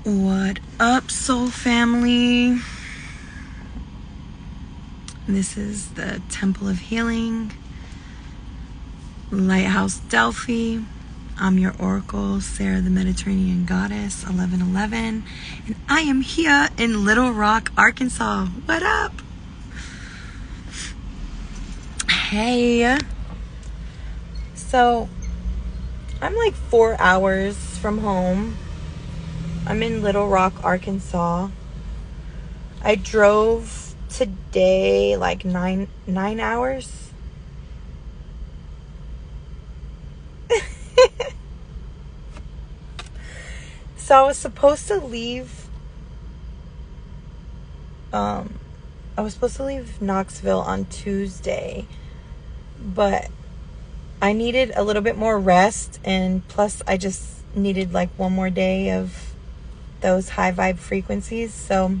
What up, soul family? This is the Temple of Healing, Lighthouse Delphi. I'm your oracle, Sarah the Mediterranean Goddess, 1111, and I am here in Little Rock, Arkansas. What up? Hey. So, I'm like 4 hours from home. I'm in Little Rock, Arkansas. I drove today like nine hours. So I was supposed to leave Knoxville on Tuesday, but I needed a little bit more rest, and plus I just needed like one more day of those high vibe frequencies. So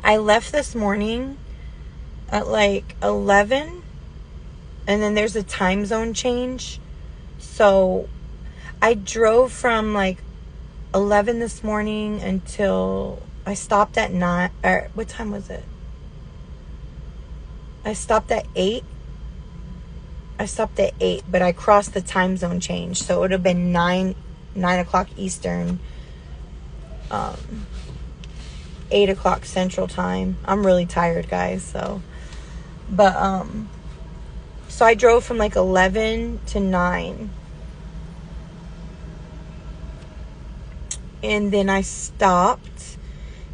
I left this morning at like 11, and then there's a time zone change. So I drove from like 11 this morning until I stopped at 9, or what time was it? I stopped at 8, but I crossed the time zone change. So it would have been 9 o'clock Eastern, 8 o'clock Central Time. I'm really tired, guys. So I drove from like 11 to 9. And then I stopped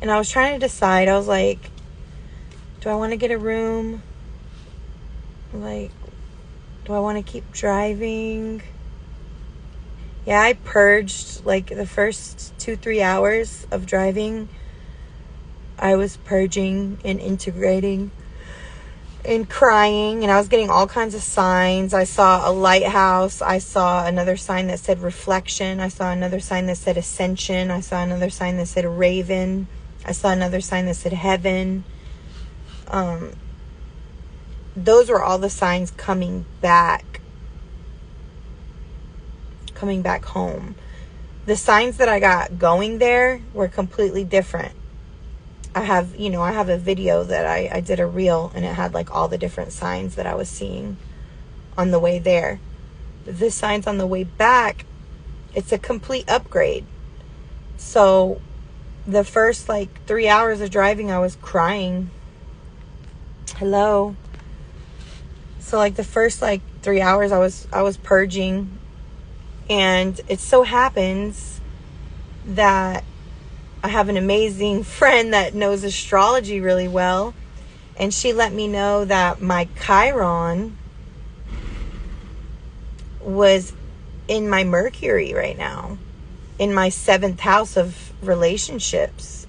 and I was trying to decide. I was like, do I want to get a room? Like, do I want to keep driving? Yeah, I purged like the first 2-3 hours of driving. I was purging and integrating and crying, and I was getting all kinds of signs. I saw a lighthouse. I saw another sign that said reflection. I saw another sign that said ascension. I saw another sign that said raven. I saw another sign that said heaven. Those were all the signs coming back home. The signs that I got going there were completely different. I have a video that I did a reel, and it had like all the different signs that I was seeing on the way there. The signs on the way back, it's a complete upgrade. So the first like 3 hours of driving, I was crying. Hello. So like the first like 3 hours, I was purging, and it so happens that I have an amazing friend that knows astrology really well, and she let me know that my Chiron was in my Mercury right now, in my 7th house of relationships.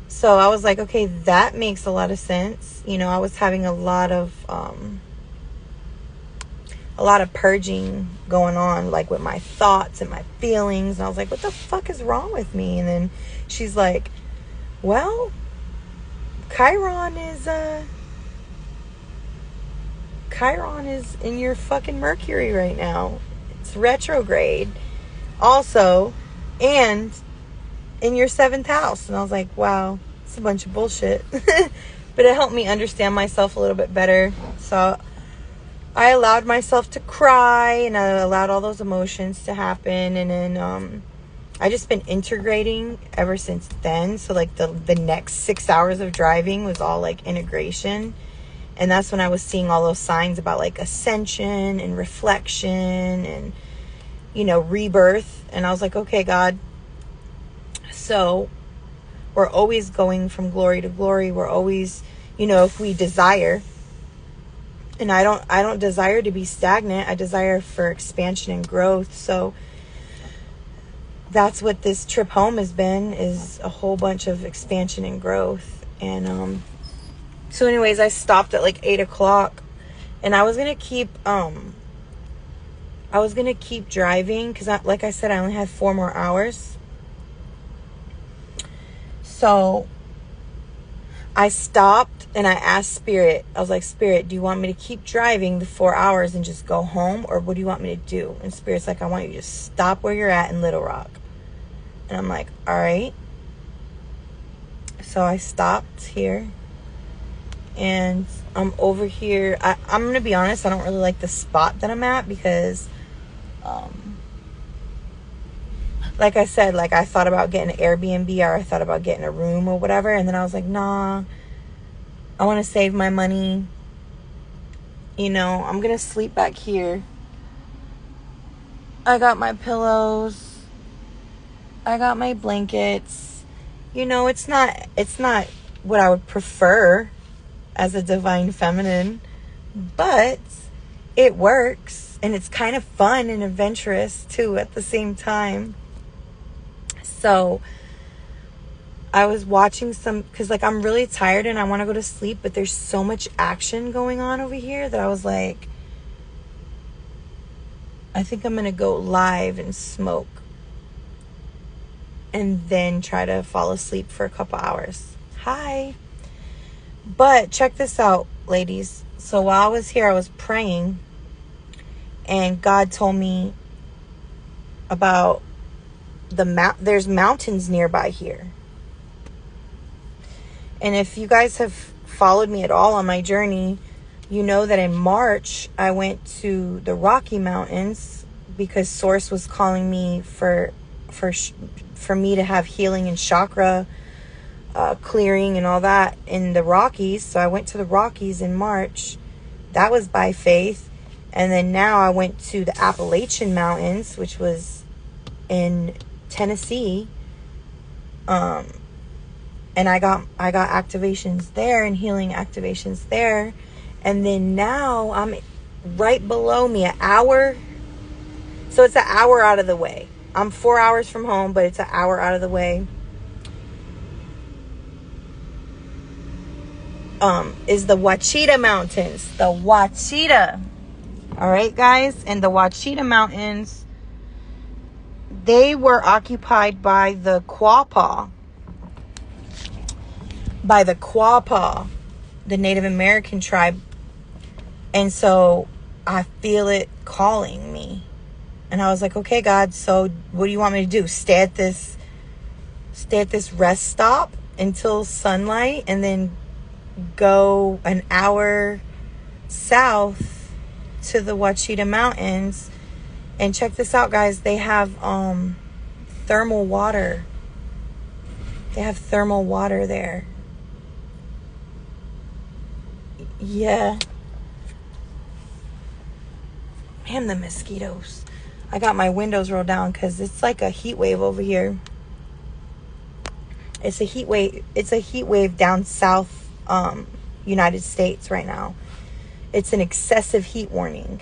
So I was like, okay, that makes a lot of sense. I was having a lot of purging going on, like with my thoughts and my feelings. And I was like, what the fuck is wrong with me? And then she's like, well, Chiron is in your fucking Mercury right now. It's retrograde also, and in your 7th house. And I was like, wow, it's a bunch of bullshit. But it helped me understand myself a little bit better. So I allowed myself to cry, and I allowed all those emotions to happen. And then I just been integrating ever since then. So like the next 6 hours of driving was all like integration. And that's when I was seeing all those signs about like ascension and reflection and, rebirth. And I was like, okay, God. So we're always going from glory to glory. We're always, if we desire. And I don't desire to be stagnant. I desire for expansion and growth. So that's what this trip home has been, is a whole bunch of expansion and growth. And so anyways, I stopped at like 8 o'clock, and I was gonna keep driving because like I said, I only had 4 more hours. So I stopped and I asked Spirit. I was like, Spirit, do you want me to keep driving the 4 hours and just go home, or what do you want me to do? And Spirit's like, I want you to stop where you're at in Little Rock. And I'm like, all right. So I stopped here. And I'm over here. I'm going to be honest, I don't really like the spot that I'm at because, like I said, like I thought about getting an Airbnb or I thought about getting a room or whatever. And then I was like, nah, I want to save my money. You know, I'm going to sleep back here. I got my pillows. I got my blankets. You know, it's not what I would prefer as a divine feminine, but it works, and it's kind of fun and adventurous too at the same time. So I was watching because like I'm really tired and I want to go to sleep, but there's so much action going on over here that I was like, I think I'm gonna go live and smoke and then try to fall asleep for a couple hours. Hi. But check this out, ladies. So while I was here, I was praying, and God told me about there's mountains nearby here. And if you guys have followed me at all on my journey, you know that in March, I went to the Rocky Mountains because Source was calling me for me to have healing and chakra clearing and all that in the Rockies. So I went to the Rockies in March. That was by faith. And then now I went to the Appalachian Mountains, which was in Tennessee. And I got activations there and healing activations there. And then now I'm right below me, an hour. So it's an hour out of the way. I'm 4 hours from home, but it's an hour out of the way. Is the Ouachita Mountains. The Ouachita. All right, guys. And the Ouachita Mountains, they were occupied by the Quapaw. By the Quapaw, the Native American tribe. And so I feel it calling me. And I was like, okay, God, so what do you want me to do? Stay at this rest stop until sunlight and then go an hour south to the Ouachita Mountains. And check this out, guys. They have thermal water. They have thermal water there. Yeah. Man, the mosquitoes. I got my windows rolled down because it's like a heat wave over here. It's a heat wave. It's a heat wave down south United States right now. It's an excessive heat warning.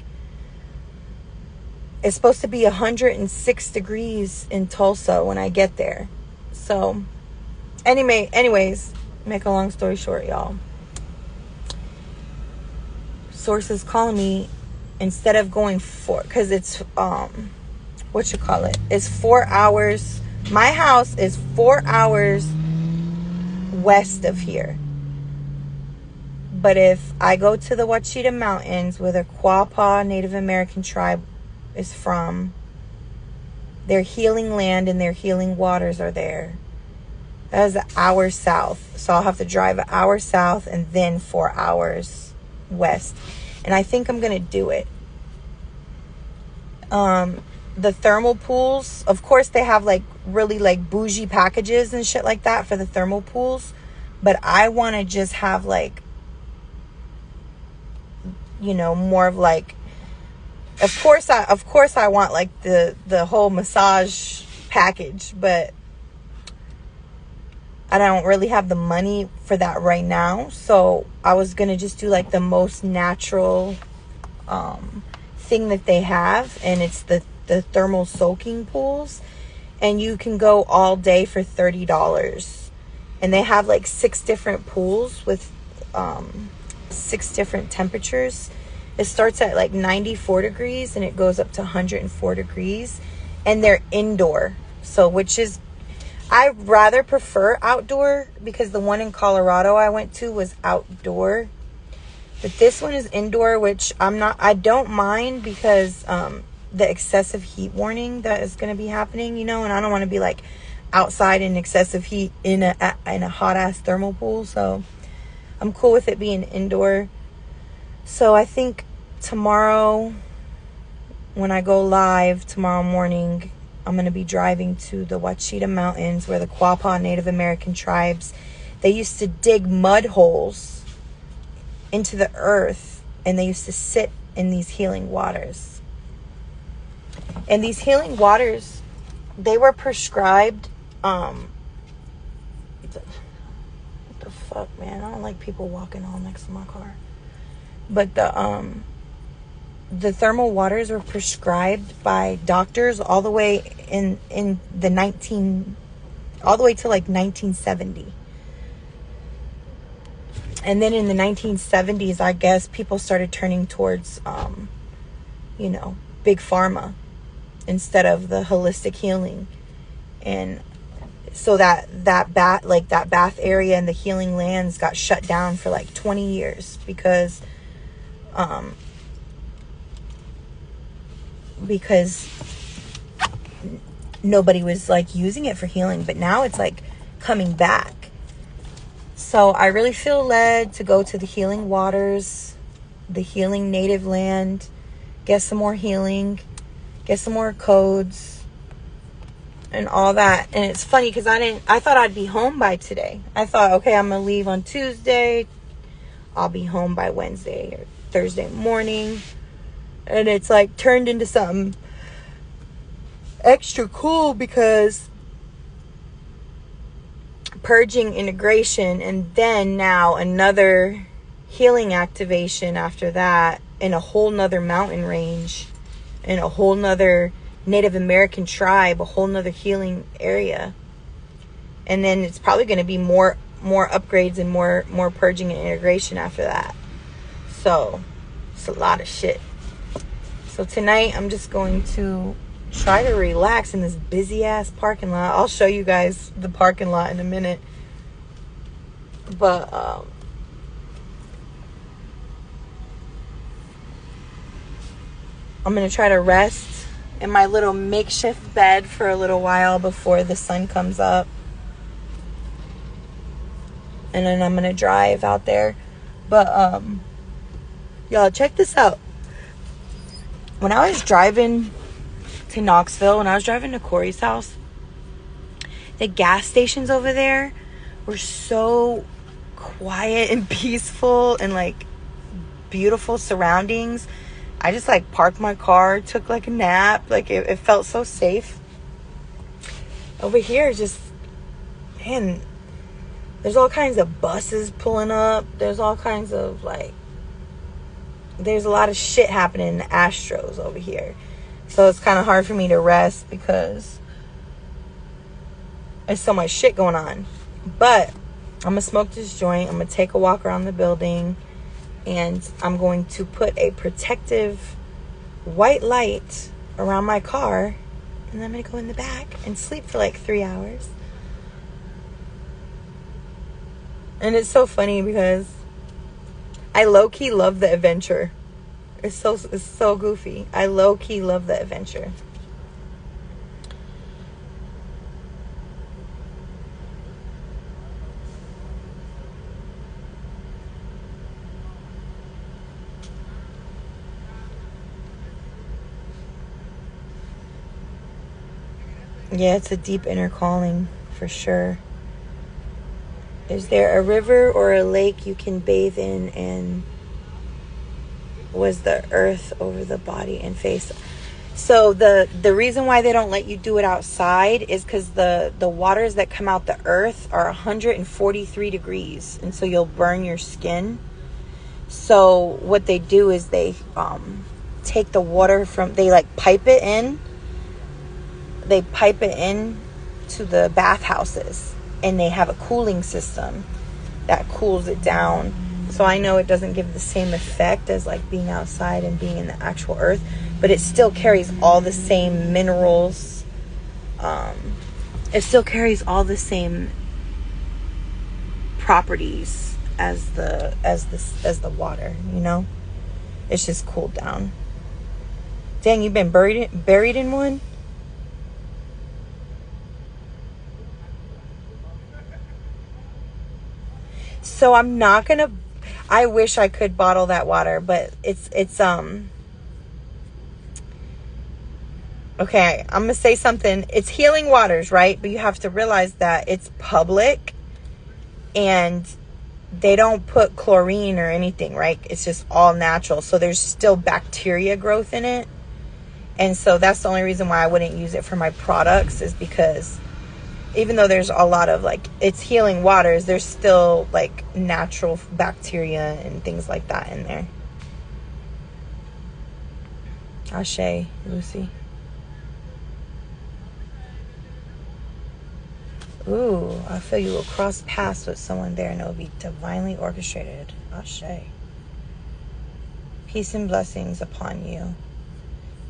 It's supposed to be 106 degrees in Tulsa when I get there. So, anyways, make a long story short, y'all. Source is calling me instead of going because it's it's 4 hours. My house is 4 hours west of here. But if I go to the Ouachita Mountains, where the Quapaw Native American tribe is from, their healing land and their healing waters are there. That is an hour south. So I'll have to drive an hour south and then 4 hours west. And I think I'm going to do it. The thermal pools, of course, they have like really like bougie packages and shit like that for the thermal pools. But I want to just have like, you know, more of like, of course I want like the whole massage package, but I don't really have the money for that right now. So I was going to just do like the most natural thing that they have. And it's the thermal soaking pools. And you can go all day for $30. And they have like 6 different pools with 6 different temperatures. It starts at like 94 degrees and it goes up to 104 degrees. And they're indoor. So which is, I rather prefer outdoor because the one in Colorado I went to was outdoor. But this one is indoor, which I don't mind because the excessive heat warning that is going to be happening, you know, and I don't want to be like outside in excessive heat in a hot ass thermal pool. So I'm cool with it being indoor. So I think tomorrow, when I go live tomorrow morning, I'm going to be driving to the Ouachita Mountains, where the Quapaw Native American tribes, they used to dig mud holes into the earth, and they used to sit in these healing waters. And these healing waters, they were prescribed, what the fuck, man? I don't like people walking all next to my car. But the thermal waters were prescribed by doctors all the way in the all the way to like 1970. And then in the 1970s, I guess people started turning towards, big pharma instead of the holistic healing. And so that bath area and the healing lands got shut down for like 20 years because nobody was like using it for healing. But now it's like coming back. So I really feel led to go to the healing waters, the healing native land, get some more healing, get some more codes and all that. And it's funny because I thought I'd be home by today. I thought, okay, I'm going to leave on Tuesday. I'll be home by Wednesday or Thursday morning. And it's like turned into something extra cool because purging integration, and then now another healing activation after that in a whole nother mountain range, in a whole nother Native American tribe, a whole nother healing area. And then it's probably going to be more upgrades and more purging and integration after that. So it's a lot of shit. So tonight I'm just going to try to relax in this busy ass parking lot. I'll show you guys the parking lot in a minute. But I'm going to try to rest in my little makeshift bed for a little while before the sun comes up. And then I'm going to drive out there. But y'all, check this out. When I was driving to Knoxville, when I was driving to Corey's house, the gas stations over there were so quiet and peaceful and like beautiful surroundings. I just like parked my car, took like a nap. Like it felt so safe. Over here, just, man, there's all kinds of buses pulling up. There's all kinds of like, there's a lot of shit happening in the Astros over here. So it's kind of hard for me to rest because there's so much shit going on. But I'm going to smoke this joint. I'm going to take a walk around the building. And I'm going to put a protective white light around my car. And then I'm going to go in the back and sleep for like 3 hours. And it's so funny because I low-key love the adventure. It's so goofy. I low-key love the adventure. Yeah, it's a deep inner calling for sure. Is there a river or a lake you can bathe in, and was the earth over the body and face? So the reason why they don't let you do it outside is because the waters that come out the earth are 143 degrees, and so you'll burn your skin. So what they do is they take the water they like pipe it in. They pipe it in to the bathhouses, and they have a cooling system that cools it down. So I know it doesn't give the same effect as like being outside and being in the actual earth, but it still carries all the same minerals. It still carries all the same properties as the water, you know? It's just cooled down. Dang, you've been buried in one? So I'm not gonna, I wish I could bottle that water, but it's okay, I'm gonna say something. It's healing waters, right? But you have to realize that it's public and they don't put chlorine or anything, right? It's just all natural. So there's still bacteria growth in it. And so that's the only reason why I wouldn't use it for my products, is because even though there's a lot of like, it's healing waters, there's still like natural bacteria and things like that in there. Ashe, Lucy. Ooh, I feel you will cross paths with someone there and it will be divinely orchestrated. Ashe. Peace and blessings upon you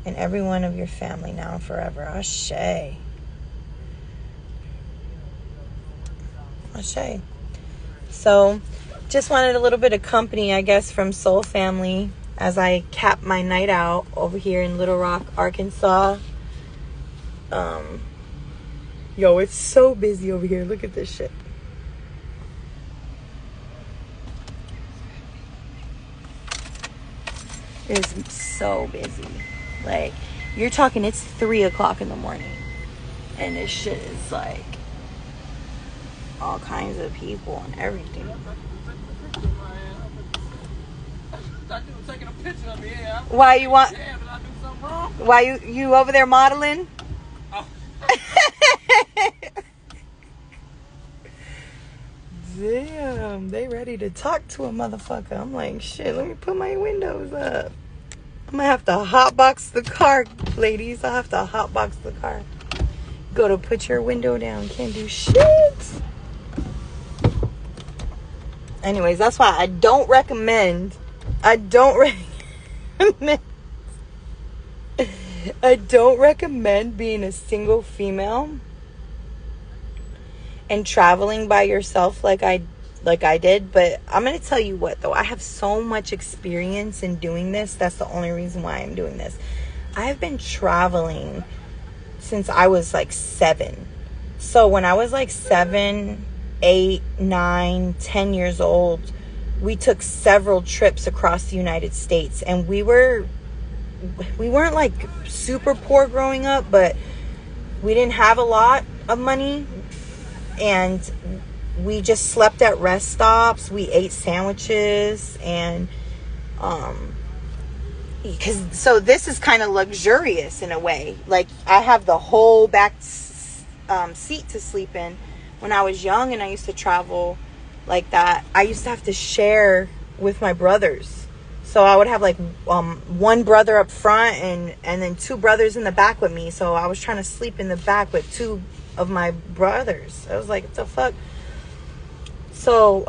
and every one of your family now and forever. Ashe. Ashe. So, just wanted a little bit of company, I guess, from Soul Family as I cap my night out over here in Little Rock, Arkansas. Yo, it's so busy over here. Look at this shit. It's so busy. Like, you're talking, it's 3 o'clock in the morning. And this shit is like all kinds of people and everything. Why you want? Why you over there modeling? Damn, they ready to talk to a motherfucker. I'm like, shit, let me put my windows up. I'm gonna have to hotbox the car, ladies. I have to hotbox the car. Go to put your window down. Can't do shit. Anyways, that's why I don't recommend being a single female and traveling by yourself like I did. But I'm going to tell you what, though. I have so much experience in doing this. That's the only reason why I'm doing this. I've been traveling since I was like 7. So when I was like 7, 8, 9, 10 years old, we took several trips across the United States. And we weren't like super poor growing up, but we didn't have a lot of money. And we just slept at rest stops. We ate sandwiches and so this is kind of luxurious in a way. Like, I have the whole back seat to sleep in. When I was young and I used to travel like that, I used to have to share with my brothers. So I would have like one brother up front and then 2 brothers in the back with me. So I was trying to sleep in the back with 2 of my brothers. I was like, what the fuck? So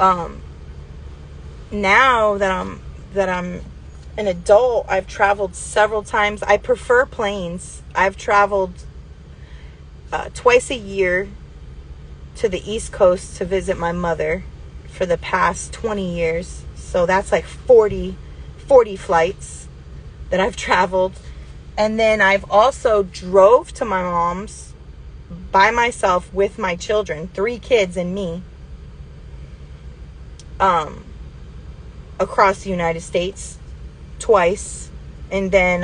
now that I'm an adult, I've traveled several times. I prefer planes. I've traveled twice a year to the East Coast to visit my mother for the past 20 years. So that's like 40 flights that I've traveled. And then I've also drove to my mom's by myself with my children, 3 kids and me, across the United States twice. And then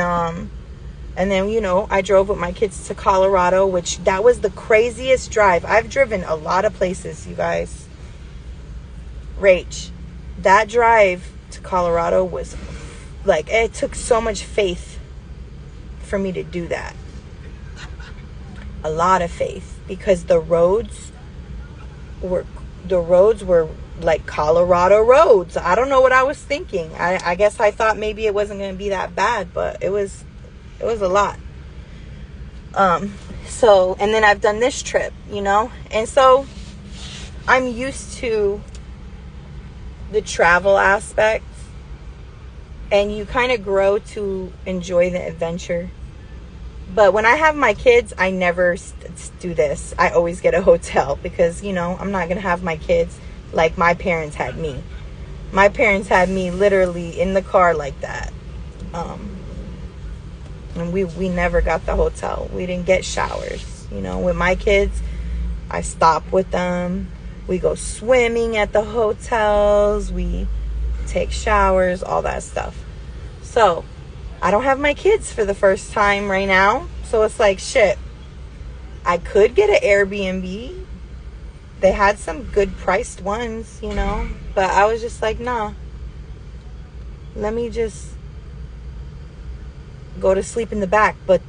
you know, I drove with my kids to Colorado, which that was the craziest drive. I've driven a lot of places, you guys. Rach, that drive to Colorado was like, it took so much faith for me to do that. A lot of faith, because the roads were like Colorado roads. I don't know what I was thinking. I guess I thought maybe it wasn't going to be that bad, but it was a lot. So, and then I've done this trip, you know, and so I'm used to the travel aspect, and you kind of grow to enjoy the adventure. But when I have my kids, I never do this. I always get a hotel because, you know, I'm not going to have my kids like my parents had me. My parents had me literally in the car like that. And we never got the hotel. We didn't get showers. You know, with my kids, I stop with them. We go swimming at the hotels. We take showers, all that stuff. So I don't have my kids for the first time right now. So it's like, shit, I could get an Airbnb. They had some good priced ones, you know, but I was just like, nah, let me just go to sleep in the back. But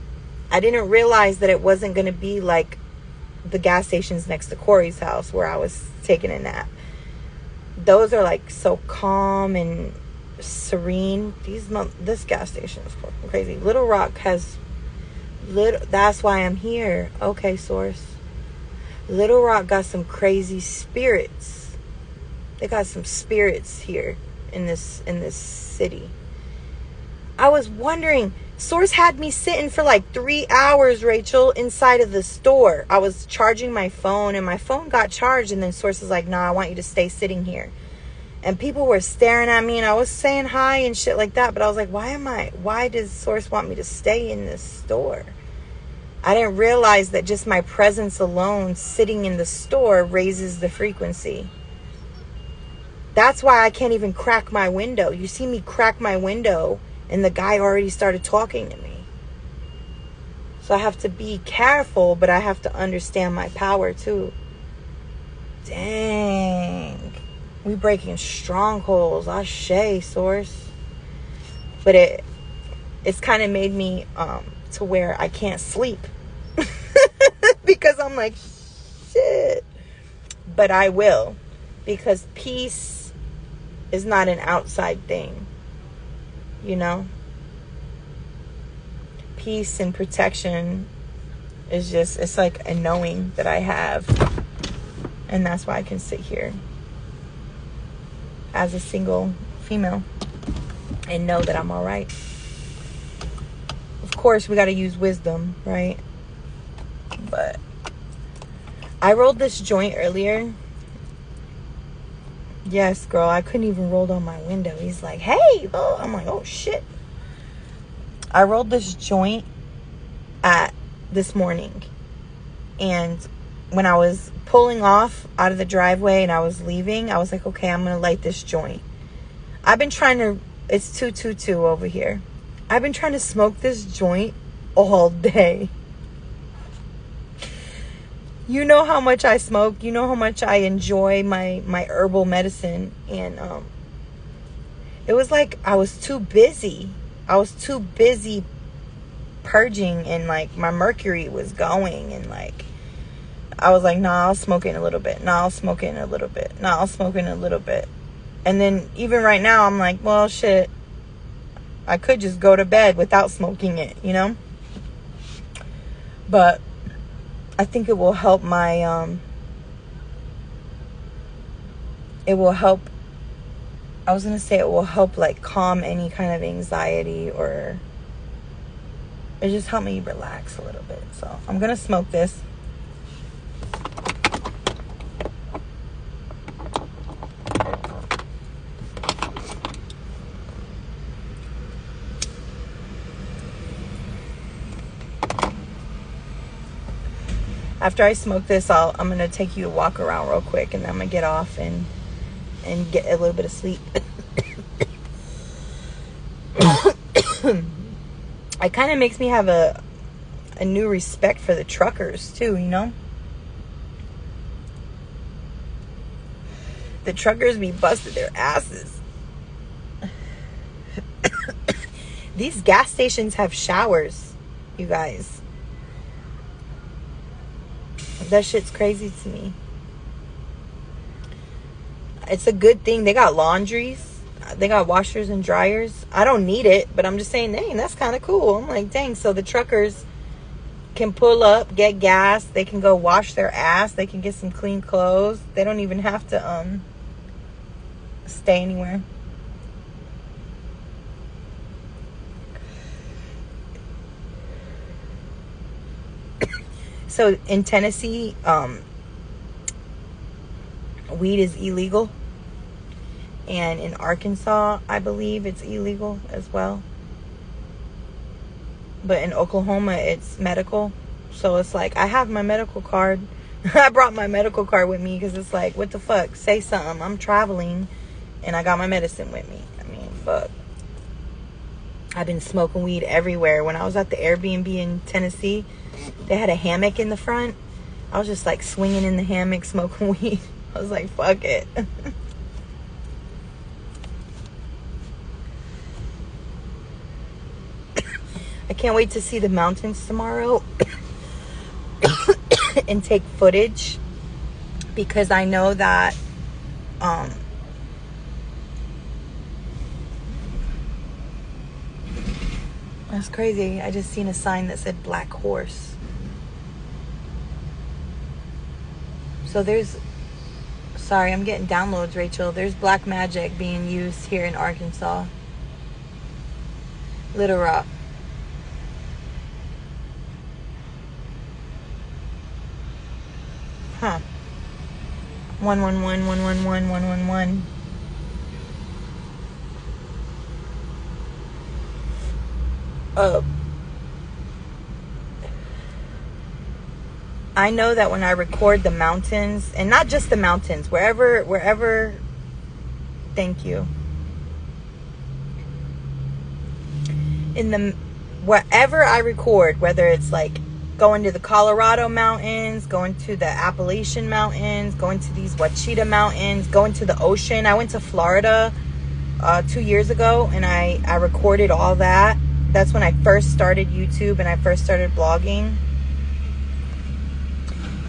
I didn't realize that it wasn't going to be like the gas stations next to Corey's house where I was taking a nap. Those are like so calm and serene. This gas station is fucking crazy. Little Rock has that's why I'm here. Okay, source. Little Rock got some crazy spirits. They got some spirits here in this city. I was wondering, Source had me sitting for like 3 hours, Rachel, inside of the store. I was charging my phone and my phone got charged, and then Source was like, nah, I want you to stay sitting here. And people were staring at me and I was saying hi and shit like that, but I was like, why does Source want me to stay in this store? I didn't realize that just my presence alone sitting in the store raises the frequency. That's why I can't even crack my window. You see me crack my window and the guy already started talking to me. So I have to be careful, but I have to understand my power too. Dang. We breaking strongholds. Ashe, Source. But it's kind of made me to where I can't sleep. Because I'm like, shit. But I will. Because peace is not an outside thing. You know? Peace and protection is just, it's like a knowing that I have. And that's why I can sit here as a single female and know that I'm all right. Of course, we got to use wisdom, right? But I rolled this joint earlier. Yes, girl, I couldn't even roll down my window. He's like, hey, oh. I'm like, oh, shit. I rolled this joint this morning. And when I was pulling off out of the driveway and I was leaving, I was like, okay, I'm going to light this joint. I've been trying to, it's 222 over here. I've been trying to smoke this joint all day. You know how much I smoke. You know how much I enjoy my herbal medicine. And it was like I was too busy. I was too busy purging, and like my mercury was going, and like I was like, nah, I'll smoke it in a little bit. Nah, I'll smoke it in a little bit. Nah, I'll smoke it in a little bit. And then even right now, I'm like, well, shit, I could just go to bed without smoking it, you know? But I think it will help my, it will help, I was going to say it will help like calm any kind of anxiety, or it just helped me relax a little bit. So I'm going to smoke this. After I smoke this, I'm going to take you a walk around real quick, and then I'm going to get off and get a little bit of sleep. It kind of makes me have a new respect for the truckers too, you know? The truckers be busted their asses. These gas stations have showers, you guys. That shit's crazy to me. It's a good thing. They got laundries. They got washers and dryers. I don't need it, but I'm just saying, dang, that's kind of cool. I'm like, dang, so the truckers can pull up, get gas. They can go wash their ass. They can get some clean clothes. They don't even have to stay anywhere. So in Tennessee, weed is illegal. And in Arkansas, I believe it's illegal as well. But in Oklahoma, it's medical. So it's like, I have my medical card I brought my medical card with me because it's like, what the fuck? Say something. I'm traveling and I got my medicine with me. I mean, fuck. I've been smoking weed everywhere. When I was at the Airbnb in Tennessee, they had a hammock in the front. I was just like swinging in the hammock, smoking weed. I was like, fuck it. I can't wait to see the mountains tomorrow and take footage, because I know that that's crazy. I just seen a sign that said Black Horse. So there's, sorry, I'm getting downloads, Rachel. There's black magic being used here in Arkansas. Little Rock. Huh. 111, 111, 111. I know that when I record the mountains, and not just the mountains, wherever, thank you. Wherever I record, whether it's like going to the Colorado mountains, going to the Appalachian mountains, going to these Ouachita mountains, going to the ocean. I went to Florida 2 years ago, and I recorded all that. That's when I first started YouTube and I first started blogging.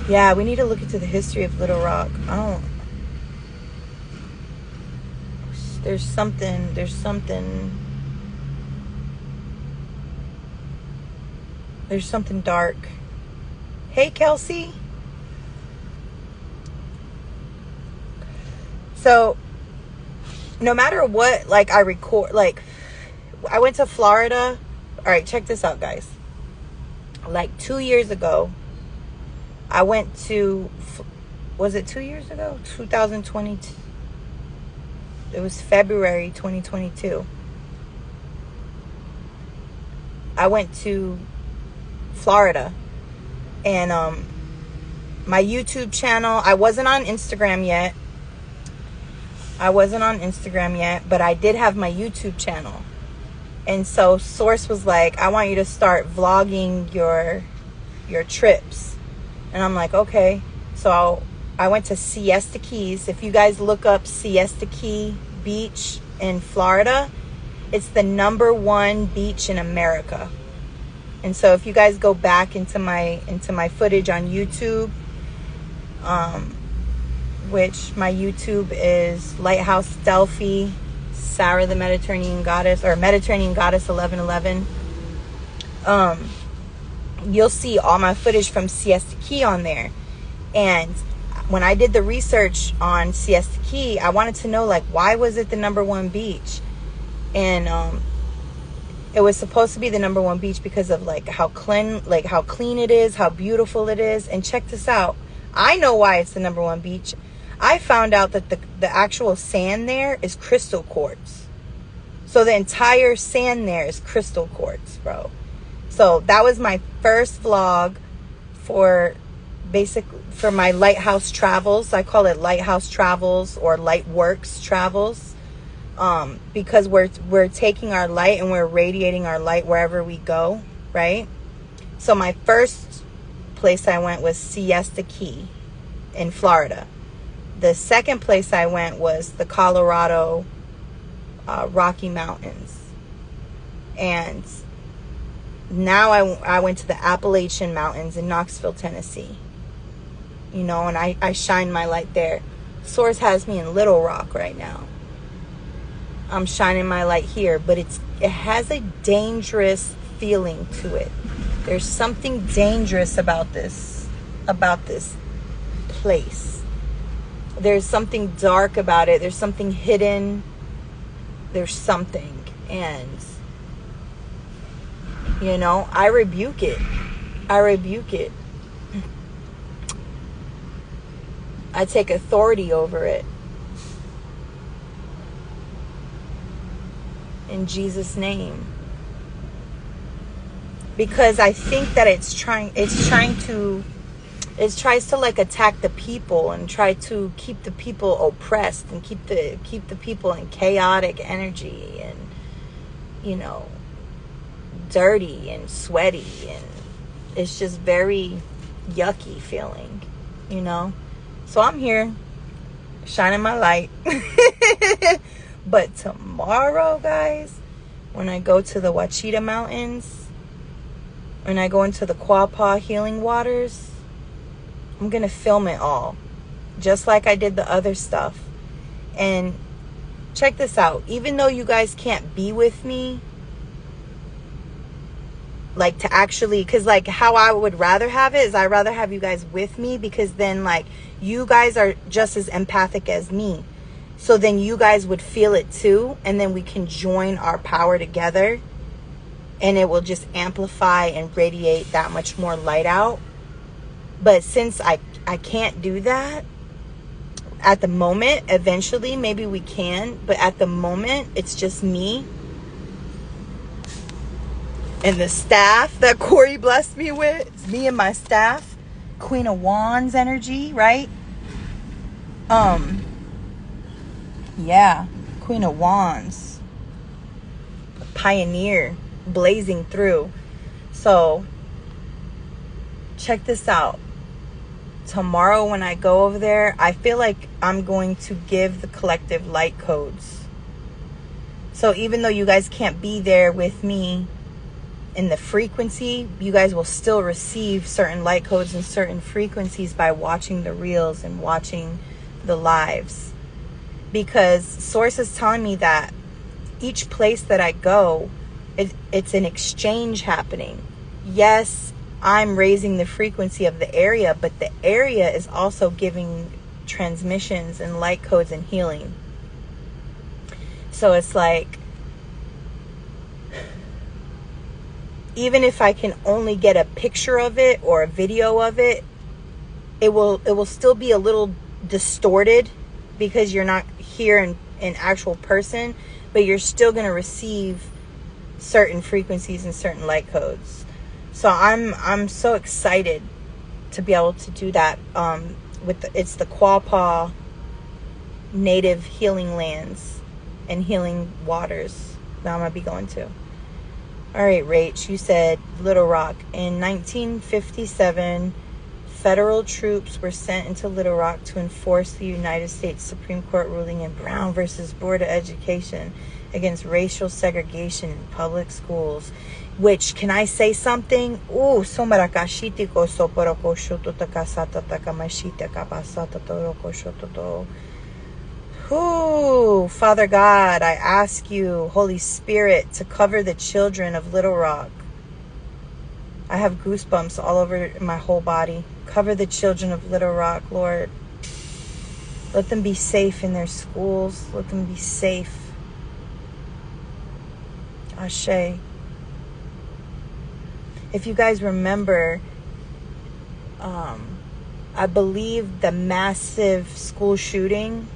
Yeah, we need to look into the history of Little Rock. There's something dark. Hey, Kelsey. So, no matter what, like, I record, like, I went to Florida. All right, check this out, guys. Like 2 years ago, I went to, was it 2 years ago? 2022. It was February 2022. I went to Florida, and my YouTube channel, I wasn't on Instagram yet, but I did have my YouTube channel. And so Source was like, I want you to start vlogging your trips. And I'm like, okay. So I went to Siesta Keys. If you guys look up Siesta Key Beach in Florida, it's the #1 beach in America. And so if you guys go back into my footage on YouTube, which my YouTube is Lighthouse Delphi, Sarah the Mediterranean Goddess, or Mediterranean Goddess 1111. You'll see all my footage from Siesta Key on there. And when I did the research on Siesta Key, I wanted to know, like, why was it the #1 beach? And it was supposed to be the #1 beach because of how clean it is, how beautiful it is. And check this out. I know why it's the #1 beach. I found out that the actual sand there is crystal quartz. So the entire sand there is crystal quartz, bro. So that was my first vlog for my Lighthouse Travels. I call it Lighthouse Travels or Lightworks Travels. Because we're taking our light and we're radiating our light wherever we go, right? So my first place I went was Siesta Key in Florida. The second place I went was the Colorado Rocky Mountains. And now I went to the Appalachian Mountains in Knoxville, Tennessee. You know, and I shine my light there. Source has me in Little Rock right now. I'm shining my light here, but it has a dangerous feeling to it. There's something dangerous about this place. There's something dark about it. There's something hidden. There's something. And, you know, I rebuke it. I take authority over it. In Jesus' name. Because I think that it's trying to It tries to like attack the people and try to keep the people oppressed and keep the people in chaotic energy and, you know, dirty and sweaty, and it's just very yucky feeling, you know. So I'm here shining my light. But tomorrow, guys, when I go to the Wachita Mountains, when I go into the Quapaw healing waters, I'm gonna film it all, just like I did the other stuff. And check this out, even though you guys can't be with me, like to actually, because like how I would rather have it is I'd rather have you guys with me, because then like you guys are just as empathic as me. So then you guys would feel it too, and then we can join our power together, and it will just amplify and radiate that much more light out. But since I can't do that at the moment, eventually maybe we can, but at the moment it's just me and the staff that Corey blessed me with. It's me and my staff. Queen of Wands energy, right? Yeah, Queen of Wands, pioneer, blazing through. So check this out. Tomorrow when I go over there, I feel like I'm going to give the collective light codes. So even though you guys can't be there with me in the frequency, you guys will still receive certain light codes and certain frequencies by watching the reels and watching the lives. Because Source is telling me that each place that I go, it's an exchange happening. Yes, I'm raising the frequency of the area, but the area is also giving transmissions and light codes and healing. So it's like, even if I can only get a picture of it or a video of it, it will still be a little distorted because you're not here in actual person, but you're still going to receive certain frequencies and certain light codes. So I'm so excited to be able to do that. It's the Quapaw native healing lands and healing waters that I'm gonna be going to. All right, Rach, you said Little Rock. In 1957, federal troops were sent into Little Rock to enforce the United States Supreme Court ruling in Brown versus Board of Education against racial segregation in public schools. Which, can I say something? Ooh, somarakashitiko soporoko shototakasata takamashita kapasata toroko shototo. Ooh, Father God, I ask you, Holy Spirit, to cover the children of Little Rock. I have goosebumps all over my whole body. Cover the children of Little Rock, Lord. Let them be safe in their schools. Let them be safe. Ashe. If you guys remember, I believe the massive school shooting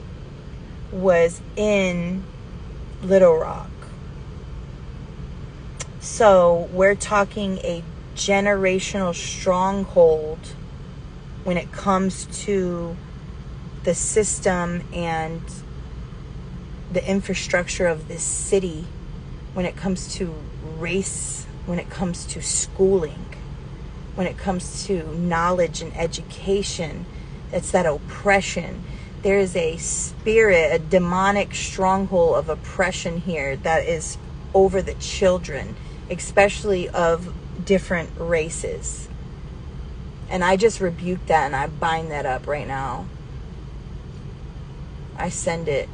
was in Little Rock. So we're talking a generational stronghold when it comes to the system and the infrastructure of this city, when it comes to race, when it comes to schooling, when it comes to knowledge and education. It's that oppression. There is a spirit, a demonic stronghold of oppression here that is over the children, especially of different races. And I just rebuke that and I bind that up right now. I send it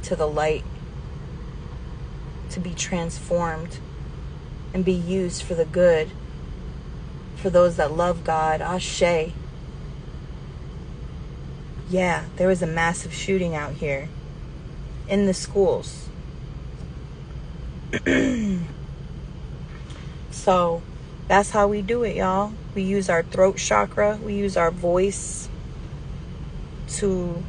to the light to be transformed and be used for the good, for those that love God. Ashe. Yeah, there was a massive shooting out here in the schools. So that's how we do it, y'all. We use our throat chakra. We use our voice to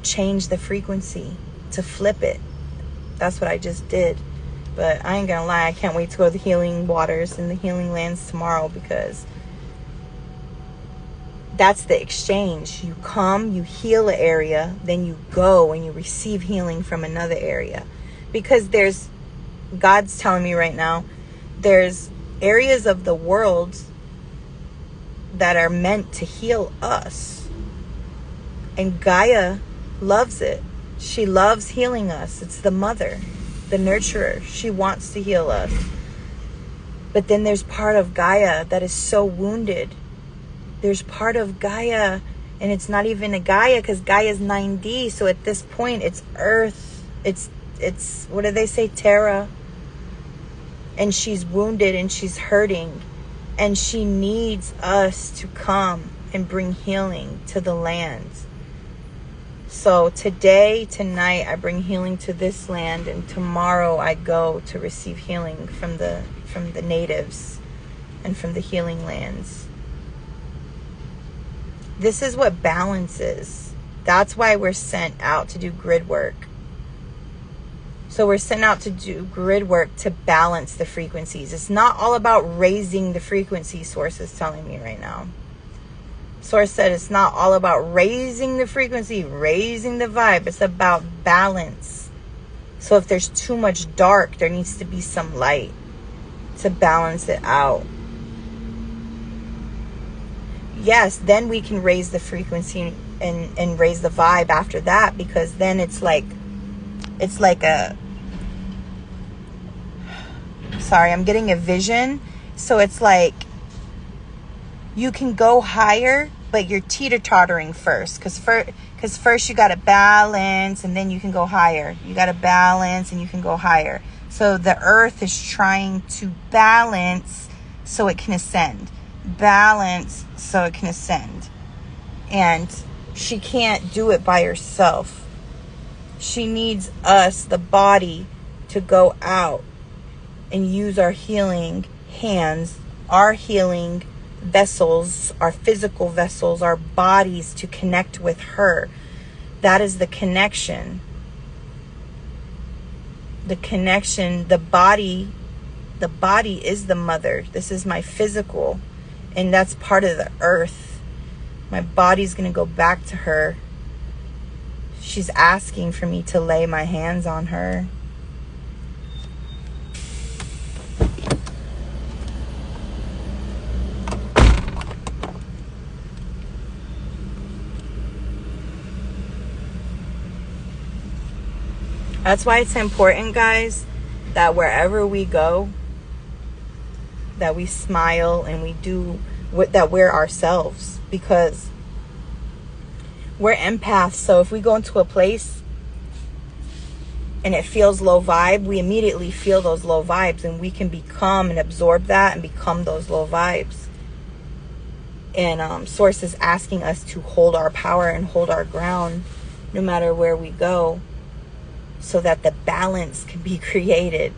change the frequency, to flip it. That's what I just did. But I ain't gonna lie, I can't wait to go to the healing waters and the healing lands tomorrow, because that's the exchange. You come, you heal an area, then you go and you receive healing from another area. Because God's telling me right now, there's areas of the world that are meant to heal us. And Gaia loves it. She loves healing us. It's the mother, the nurturer. She wants to heal us. But then there's part of Gaia that is so wounded. There's part of Gaia, and it's not even a Gaia, because Gaia is 9D. So at this point, it's Earth. It's what do they say? Terra. And she's wounded and she's hurting. And she needs us to come and bring healing to the lands. So today, tonight, I bring healing to this land, and tomorrow I go to receive healing from the natives and from the healing lands. This is what balance is. That's why we're sent out to do grid work. So we're sent out to do grid work to balance the frequencies. It's not all about raising the frequency, Source is telling me right now. Source said it's not all about raising the frequency, raising the vibe. It's about balance. So if there's too much dark, there needs to be some light to balance it out. Yes, then we can raise the frequency and raise the vibe after that, because then it's like I'm getting a vision. So it's like you can go higher, but you're teeter-tottering first, because first you got to balance, and then you can go higher. You got to balance and you can go higher. So the earth is trying to balance so it can ascend. Balance so it can ascend. And she can't do it by herself. She needs us, the body, to go out and use our healing hands, our healing vessels, our physical vessels, our bodies, to connect with her. That is the connection. The connection, the body is the mother. This is my physical, and that's part of the earth. My body's going to go back to her. She's asking for me to lay my hands on her. That's why it's important, guys, that wherever we go, that we smile and we do that we're ourselves, because we're empaths. So if we go into a place and it feels low vibe, we immediately feel those low vibes, and we can become and absorb that and become those low vibes. And Source is asking us to hold our power and hold our ground no matter where we go, so that the balance can be created.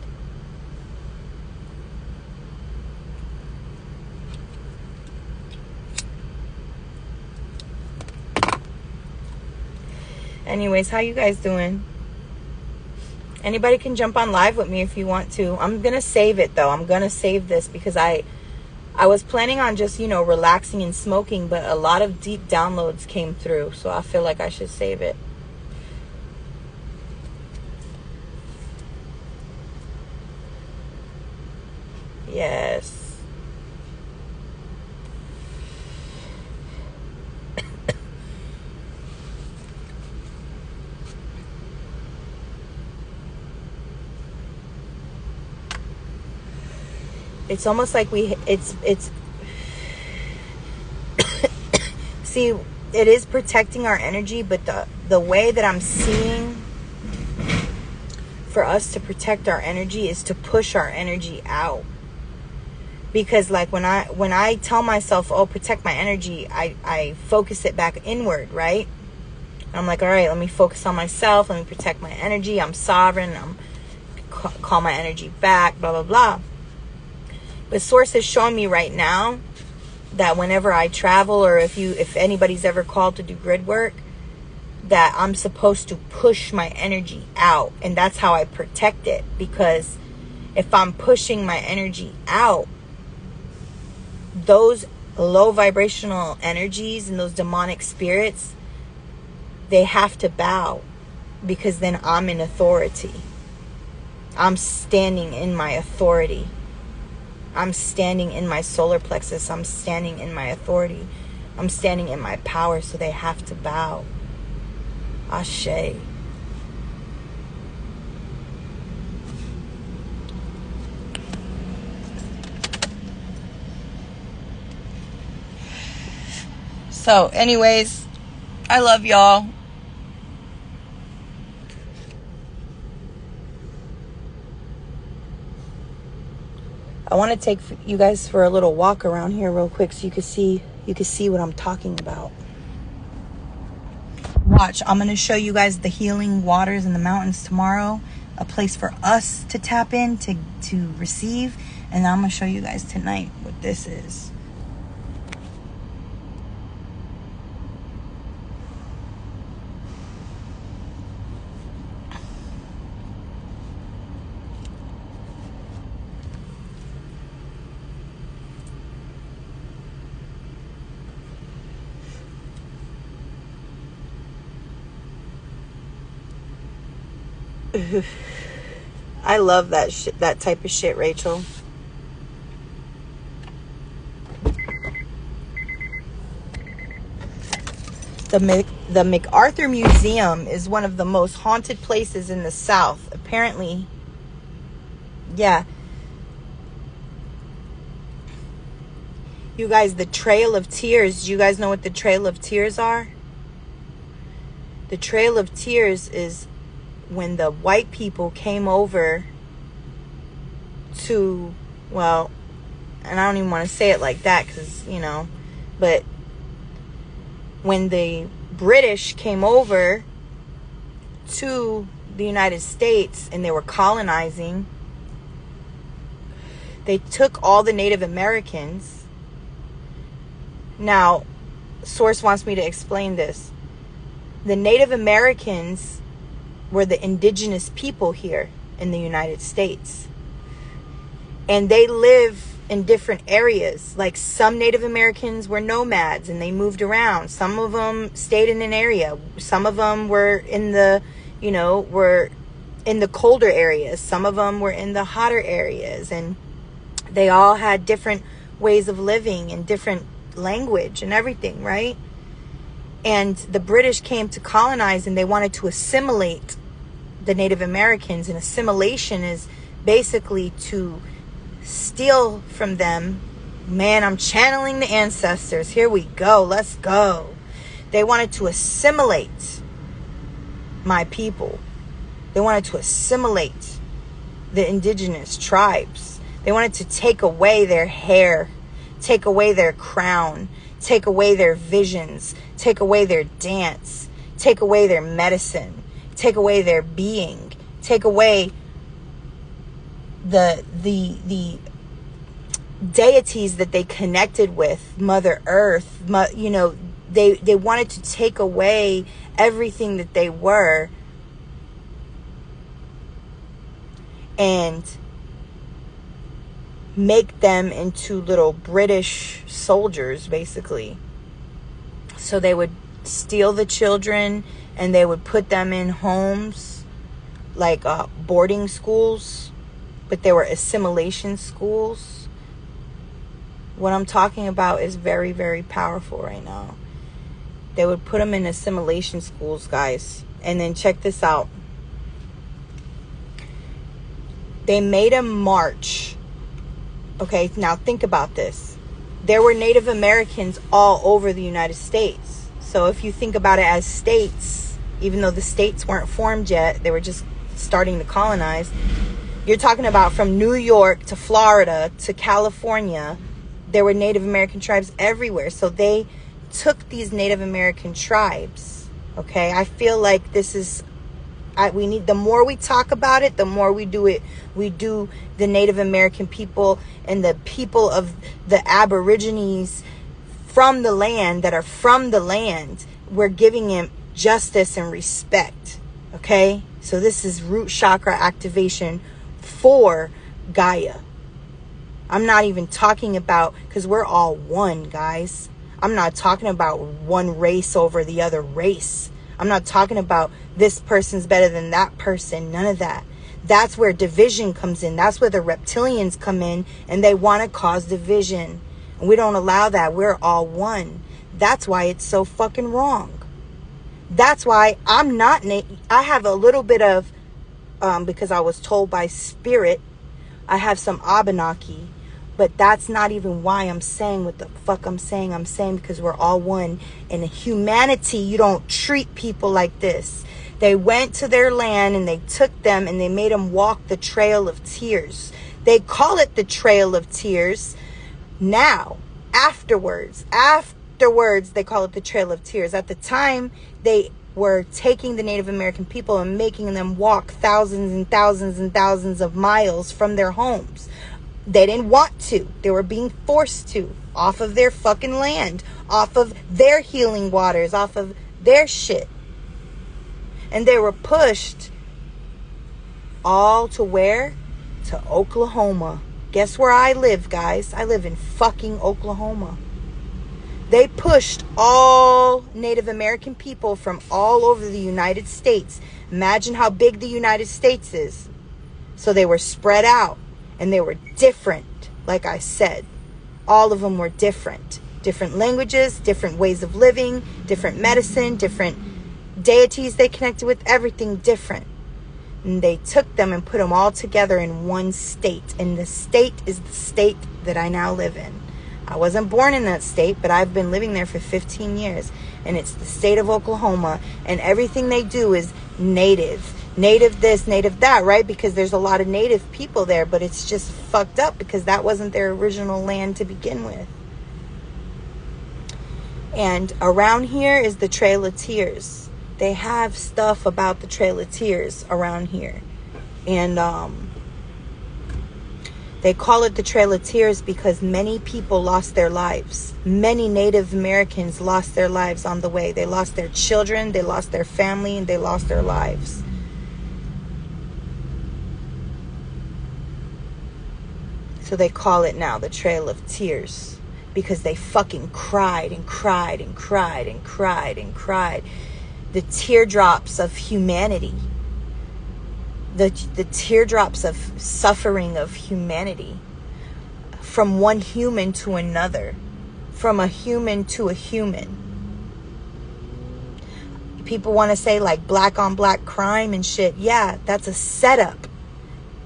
Anyways, how you guys doing? Anybody can jump on live with me if you want to. I'm gonna save it though. I'm gonna save this because I was planning on just, relaxing and smoking, but a lot of deep downloads came through, so I feel like I should save it. Yes. It's almost like it's see, it is protecting our energy, but the way that I'm seeing for us to protect our energy is to push our energy out. Because like when I tell myself, oh, protect my energy, I focus it back inward, right? I'm like, all right, let me focus on myself. Let me protect my energy. I'm sovereign. I'm call my energy back, blah, blah, blah. But Source is showing me right now that whenever I travel, or if anybody's ever called to do grid work, that I'm supposed to push my energy out. And that's how I protect it. Because if I'm pushing my energy out, those low vibrational energies and those demonic spirits, they have to bow, because then I'm in authority. I'm standing in my authority. I'm standing in my solar plexus. I'm standing in my authority. I'm standing in my power, so they have to bow. Ashe. So, anyways, I love y'all. I want to take you guys for a little walk around here real quick so you can see what I'm talking about. Watch, I'm going to show you guys the healing waters in the mountains tomorrow, a place for us to tap in to receive, and I'm going to show you guys tonight what this is. I love that shit, that type of shit, Rachel. The MacArthur Museum is one of the most haunted places in the South. Apparently, yeah. You guys, the Trail of Tears. Do you guys know what the Trail of Tears are? The Trail of Tears is when the white people came over to, well, and I don't even want to say it like that because, you know, but when the British came over to the United States and they were colonizing, they took all the Native Americans. Now, Source wants me to explain this. The Native Americans were the indigenous people here in the United States. And they live in different areas. Like some Native Americans were nomads and they moved around. Some of them stayed in an area. Some of them were in the, you know, were in the colder areas. Some of them were in the hotter areas. And they all had different ways of living and different language and everything, right? And the British came to colonize and they wanted to assimilate the Native Americans. And assimilation is basically to steal from them. Man, I'm channeling the ancestors. Here we go. Let's go. They wanted to assimilate my people. They wanted to assimilate the indigenous tribes. They wanted to take away their hair, take away their crown, take away their visions, take away their dance, take away their medicine, take away their being, take away the deities that they connected with, Mother Earth. You know, they wanted to take away everything that they were and make them into little British soldiers, basically. So they would steal the children and they would put them in homes like boarding schools, but they were assimilation schools. What I'm talking about is very, very powerful right now. They would put them in assimilation schools, guys. And then check this out. They made a march. Okay, now think about this. There were Native Americans all over the United States. So if you think about it as states, even though the states weren't formed yet, they were just starting to colonize. You're talking about from New York to Florida to California. There were Native American tribes everywhere. So they took these Native American tribes. Okay, I feel like this is, we need, the more we talk about it, the more we do it. We do the Native American people and the people of the Aborigines from the land that are from the land. We're giving him justice and respect. Okay, so this is root chakra activation for Gaia. I'm not even talking about, because we're all one, guys. I'm not talking about one race over the other race. I'm not talking about this person's better than that person. None of that. That's where division comes in. That's where the reptilians come in, and they want to cause division. And we don't allow that. We're all one. That's why it's so fucking wrong. That's why I'm not, I have a little bit of, because I was told by spirit, I have some Abenaki. But that's not even why I'm saying what the fuck I'm saying. I'm saying because we're all one. In humanity, you don't treat people like this. They went to their land and they took them and they made them walk the Trail of Tears. They call it the Trail of Tears. Now, afterwards, they call it the Trail of Tears. At the time, they were taking the Native American people and making them walk thousands and thousands and thousands of miles from their homes. They didn't want to. They were being forced to, off of their fucking land, off of their healing waters, off of their shit. And they were pushed all to where? To Oklahoma. Guess where I live, guys? I live in fucking Oklahoma. They pushed all Native American people from all over the United States. Imagine how big the United States is. So they were spread out. And they were different, like I said. All of them were different. Different languages, different ways of living, different medicine, different deities they connected with, everything different. And they took them and put them all together in one state. And the state is the state that I now live in. I wasn't born in that state, but I've been living there for 15 years. And it's the state of Oklahoma. And everything they do is native. Native this, native that, right? Because there's a lot of native people there, but it's just fucked up because that wasn't their original land to begin with. And around here is the Trail of Tears. They have stuff about the Trail of Tears around here. And they call it the Trail of Tears because many people lost their lives. Many Native Americans lost their lives on the way. They lost their children, they lost their family, and they lost their lives. So they call it now the Trail of Tears because they fucking cried and cried and cried and cried and cried. The teardrops of humanity. The teardrops of suffering of humanity. From one human to another. From a human to a human. People want to say like black on black crime and shit. Yeah, that's a setup.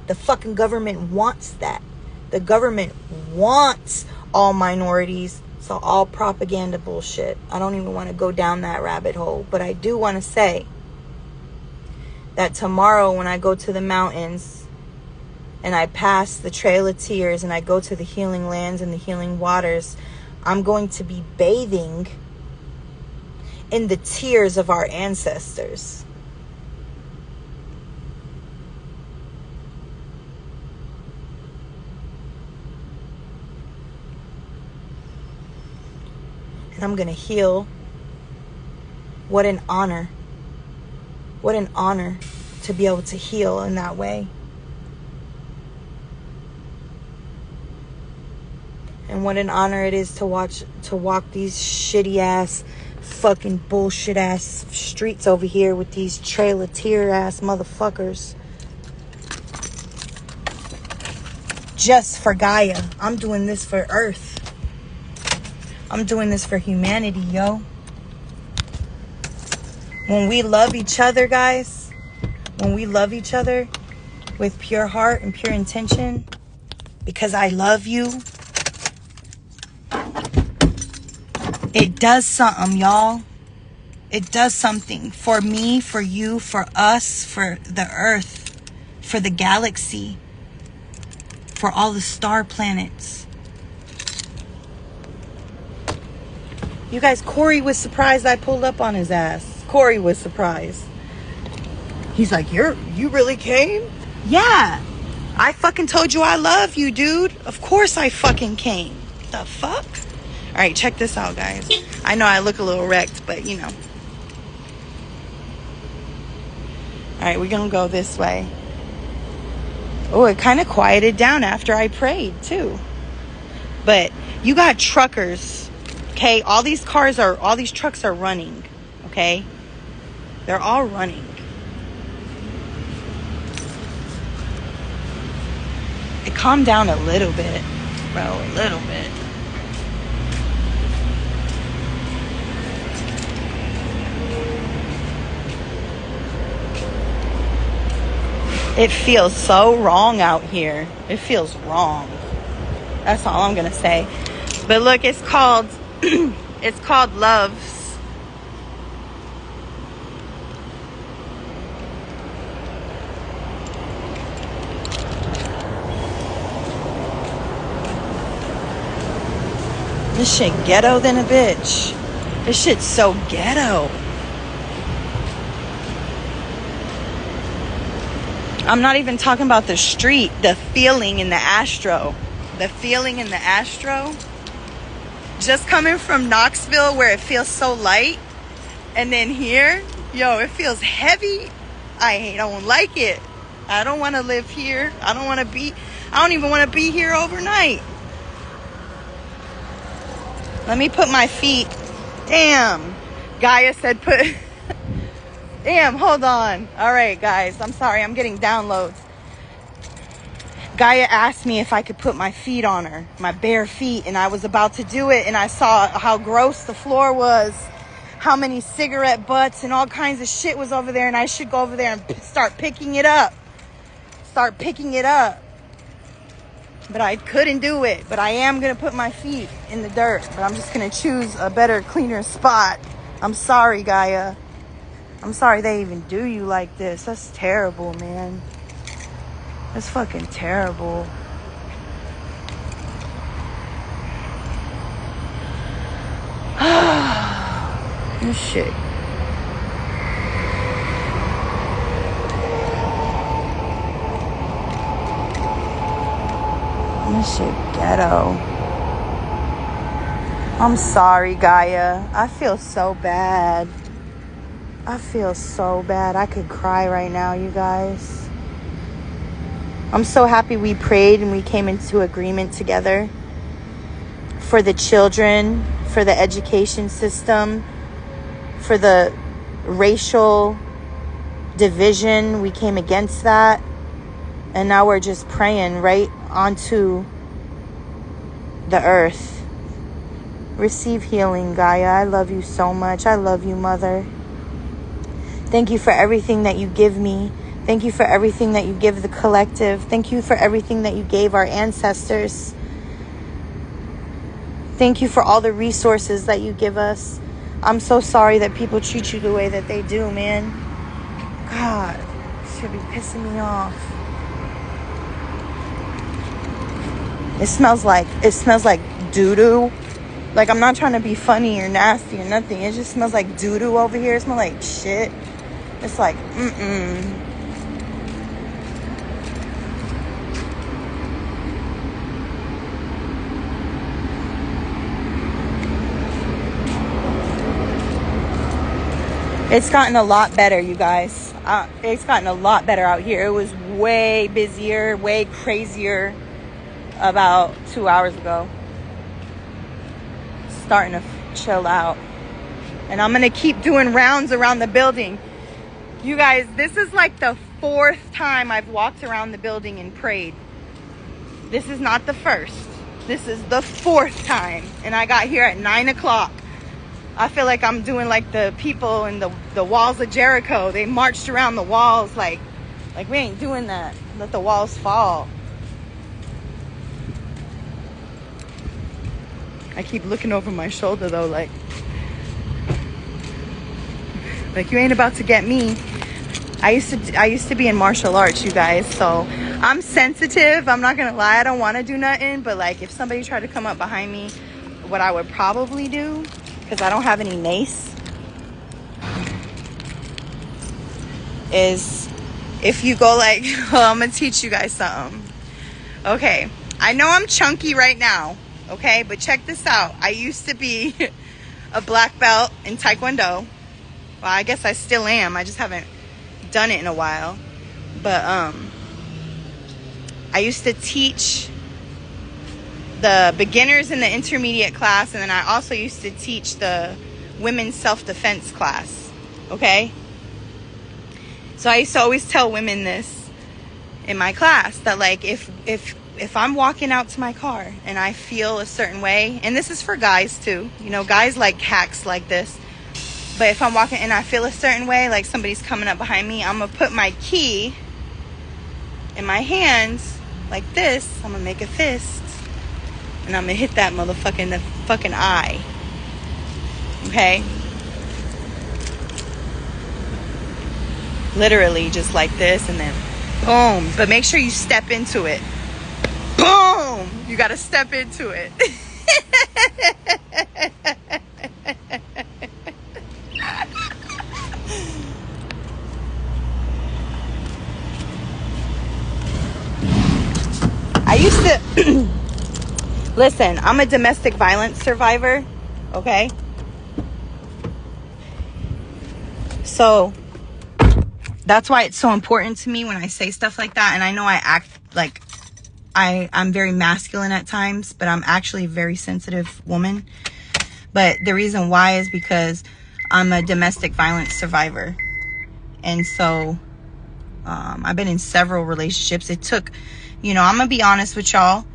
The fucking government wants that. The government wants all minorities. So all propaganda bullshit. I don't even want to go down that rabbit hole. But I do want to say that tomorrow when I go to the mountains and I pass the Trail of Tears and I go to the healing lands and the healing waters, I'm going to be bathing in the tears of our ancestors. And I'm going to heal. What an honor. What an honor to be able to heal in that way. And what an honor it is to walk these shitty ass, fucking bullshit ass streets over here with these Trail of Tear ass motherfuckers. Just for Gaia. I'm doing this for Earth. I'm doing this for humanity, yo. When we love each other, guys, when we love each other with pure heart and pure intention, because I love you, it does something, y'all. It does something for me, for you, for us, for the earth, for the galaxy, for all the star planets. You guys, Corey was surprised I pulled up on his ass. Corey was surprised. He's like, you really came? Yeah. I fucking told you I love you, dude. Of course I fucking came. The fuck? All right, check this out, guys. I know I look a little wrecked, but you know. All right, we're going to go this way. Oh, it kind of quieted down after I prayed, too. But you got truckers, okay? All these trucks are running, okay? They're all running. It calmed down a little bit, bro, a little bit. It feels so wrong out here. It feels wrong. That's all I'm gonna say. But look, it's called it's called Loves. This shit ghetto than a bitch. This shit's so ghetto. I'm not even talking about the street, the feeling in the Astro. The feeling in the Astro. Just coming from Knoxville where it feels so light. And then here, yo, it feels heavy. I don't like it. I don't want to live here. I don't even want to be here overnight. Let me put my feet. Damn. Gaia said put... Damn, hold on. All right, guys. I'm sorry. I'm getting downloads. Gaia asked me if I could put my feet on her, my bare feet, and I was about to do it, and I saw how gross the floor was, how many cigarette butts and all kinds of shit was over there, and I should go over there and start picking it up. But I couldn't do it. But I am going to put my feet in the dirt, but I'm just going to choose a better, cleaner spot. I'm sorry, Gaia. I'm sorry they even do you like this. That's terrible, man. That's fucking terrible. This shit. This shit ghetto. I'm sorry, Gaia. I feel so bad. I could cry right now, you guys. I'm so happy we prayed and we came into agreement together for the children, for the education system, for the racial division. We came against that. And now we're just praying right onto the earth. Receive healing, Gaia. I love you so much. I love you, Mother. Thank you for everything that you give me. Thank you for everything that you give the collective. Thank you for everything that you gave our ancestors. Thank you for all the resources that you give us. I'm so sorry that people treat you the way that they do, man. God, this should be pissing me off. It smells like doo-doo. Like, I'm not trying to be funny or nasty or nothing. It just smells like doo-doo over here. It smells like shit. It's like, It's gotten a lot better, you guys. It's gotten a lot better out here. It was way busier, way crazier about 2 hours ago. Starting to chill out. And I'm going to keep doing rounds around the building. You guys, this is like the 4th time I've walked around the building and prayed. This is not the first. This is the 4th time. And I got here at 9 o'clock. I feel like I'm doing like the people in the walls of Jericho. They marched around the walls like we ain't doing that. Let the walls fall. I keep looking over my shoulder though, like you ain't about to get me. I used to be in martial arts, you guys, so I'm sensitive. I'm not gonna lie, I don't want to do nothing, but like if somebody tried to come up behind me, what I would probably do, because I don't have any mace, is if you go like, well, I'm gonna teach you guys something. Okay, I know I'm chunky right now, okay, but check this out. I used to be a black belt in Taekwondo. Well, I guess I still am. I just haven't done it in a while. But I used to teach the beginners and the intermediate class, and then I also used to teach the women's self-defense class. Okay? So I used to always tell women this in my class, that like if I'm walking out to my car and I feel a certain way, and this is for guys too, you know, guys like hacks like this, but if I'm walking and I feel a certain way, like somebody's coming up behind me, I'm gonna put my key in my hands like this. I'm gonna make a fist and I'm gonna hit that motherfucker in the fucking eye. Okay? Literally just like this, and then boom. But make sure you step into it. Boom! You gotta step into it. I used to listen, I'm a domestic violence survivor, okay? So that's why it's so important to me when I say stuff like that. And I know I act like I'm very masculine at times, but I'm actually a very sensitive woman. But the reason why is because I'm a domestic violence survivor. And so I've been in several relationships. It took, you know, I'm going to be honest with y'all.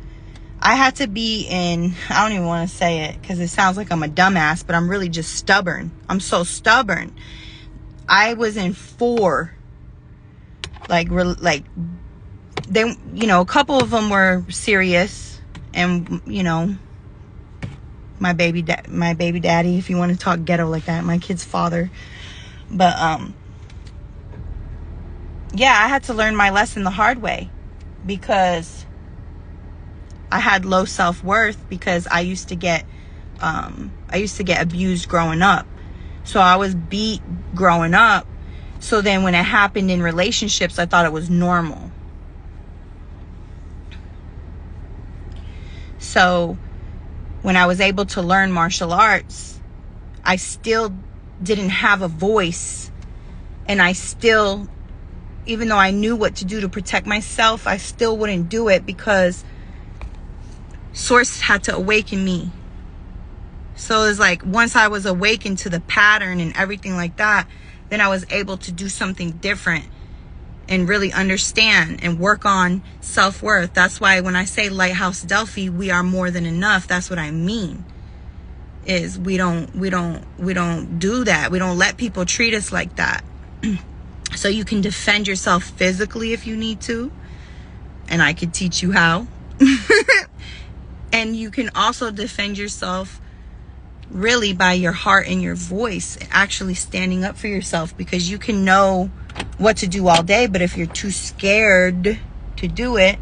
I had to be in, I don't even want to say it because it sounds like I'm a dumbass, but I'm really just stubborn. I'm so stubborn. I was in 4, like they, you know, a couple of them were serious, and you know, my baby daddy, if you want to talk ghetto like that, my kid's father. But yeah, I had to learn my lesson the hard way, because I had low self-worth, because I used to get abused growing up. So I was beat growing up. So then when it happened in relationships, I thought it was normal. So when I was able to learn martial arts, I still didn't have a voice. And I still, even though I knew what to do to protect myself, I still wouldn't do it, because Source had to awaken me. So it's like once I was awakened to the pattern and everything like that, then I was able to do something different and really understand and work on self-worth. That's why when I say Lighthouse Delphi, we are more than enough. That's what I mean. Is we don't do that. We don't let people treat us like that. So you can defend yourself physically if you need to, and I could teach you how. And you can also defend yourself really by your heart and your voice, actually standing up for yourself, because you can know what to do all day, but if you're too scared to do it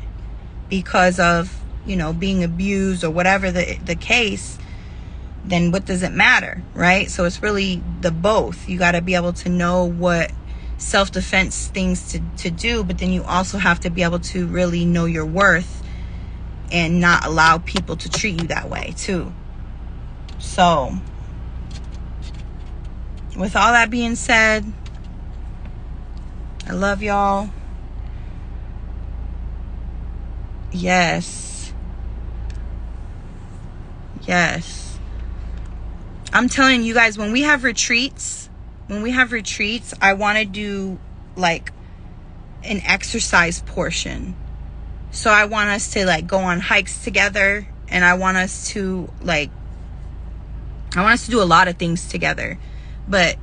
because of, you know, being abused or whatever the case, then what does it matter, right? So it's really the both. You got to be able to know what self-defense things to do, but then you also have to be able to really know your worth and not allow people to treat you that way too. So with all that being said, I love y'all. Yes. I'm telling you guys, when we have retreats, I want to do like an exercise portion. So I want us to like go on hikes together, and I want us to do a lot of things together. But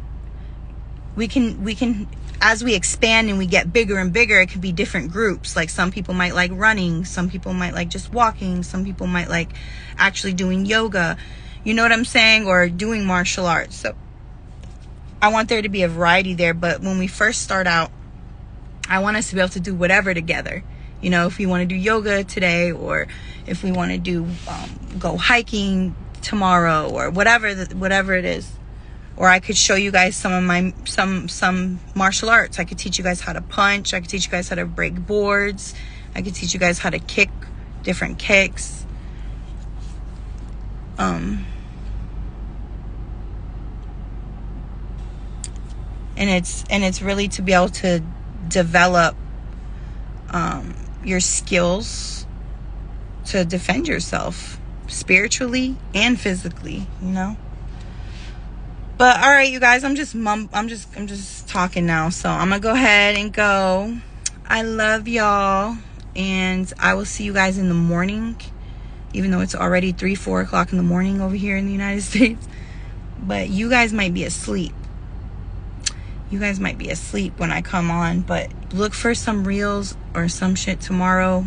we can as we expand and we get bigger and bigger, it could be different groups. Like some people might like running, some people might like just walking, some people might like actually doing yoga, you know what I'm saying, or doing martial arts. So I want there to be a variety there. But when we first start out, I want us to be able to do whatever together. You know, if we want to do yoga today, or if we want to do go hiking tomorrow, or whatever it is. Or I could show you guys some of my some martial arts. I could teach you guys how to punch. I could teach you guys how to break boards. I could teach you guys how to kick different kicks. And it's really to be able to develop your skills to defend yourself spiritually and physically, you know. But all right, you guys, I'm just talking now, so I'm gonna go ahead and go. I love y'all, and I will see you guys in the morning, even though it's already 3-4 o'clock in the morning over here in the United States. But you guys might be asleep. You guys might be asleep when I come on, but look for some reels or some shit tomorrow.